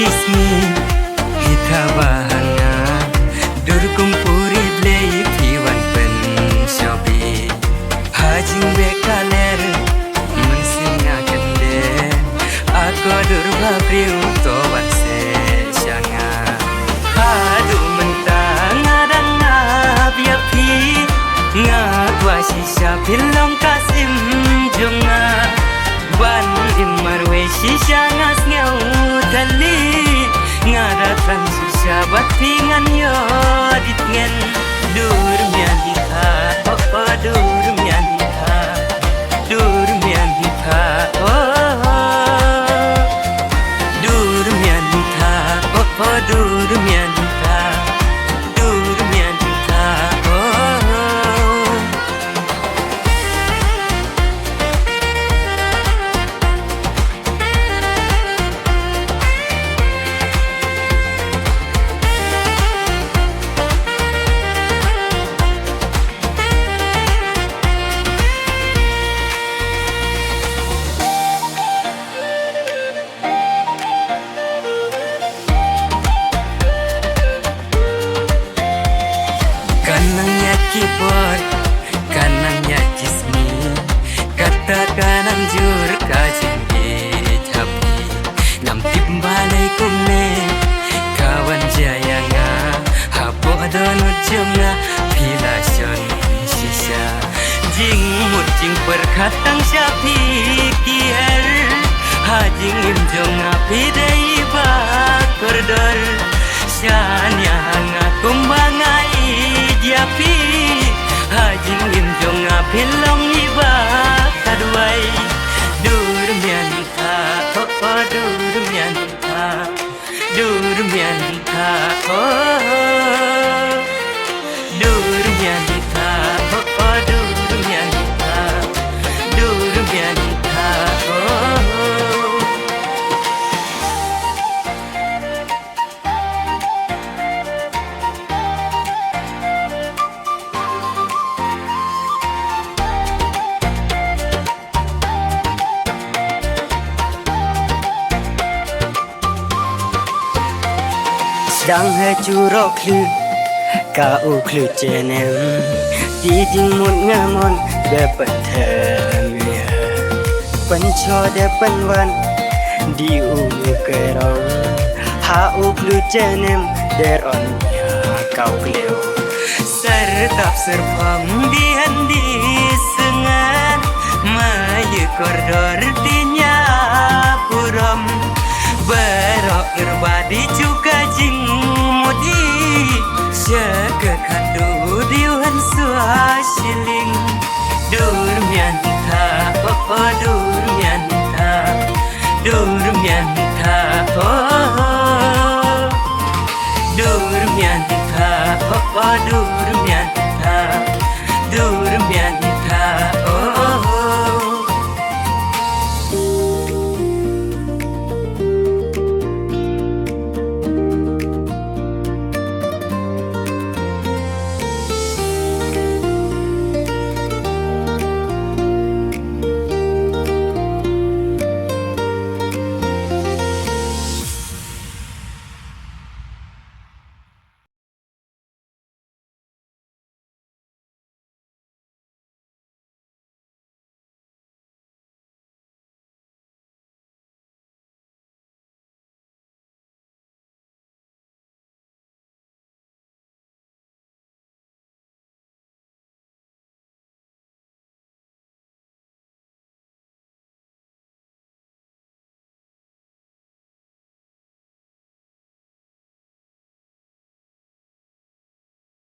kismi hita bahana dur kumpuri blei piwan pen shobi hajing bekaler mensinga kende aku dur babriu to wanse shanga hadu mentang adang abiapi ngakwa shisha pilong kasim junga wan immarwe shisha ngas ngau tali ngadatang shisha batingan yo ditngen dur mian hita oh dur mian hita dur mian hita oh dur mian hita oh dur mian hita dur mian hita oh kanangnya keyboard, kanangnya jismi, kata kanang jur kajinggi tapi ngam timbalai kumne kawan jayanga hapo donut jonga pilason sisa jing mucing perkatang syapi kier hajing imjonga pidai bakordor syanya hanga kumbangai japi hajing imjonga pilong iba kadwai dur mianita oh dur mianita dur mianita oh dur mianita oh dur mianita dur mianita oh Dang hai churok khlu ka u khlu chenem di ding mun ngamon be pathem ya pan cho de pan wan di u ke rong ha u khlu chenem der on ya kau kleu ser tap ser pham di handi sengan mai kordor tinya puram berok irbadi juga jing mudi jaga kandu diwan suasiling dur mianta oh dur mianta dur mianta oh dur mianta oh dur mianta dur mianta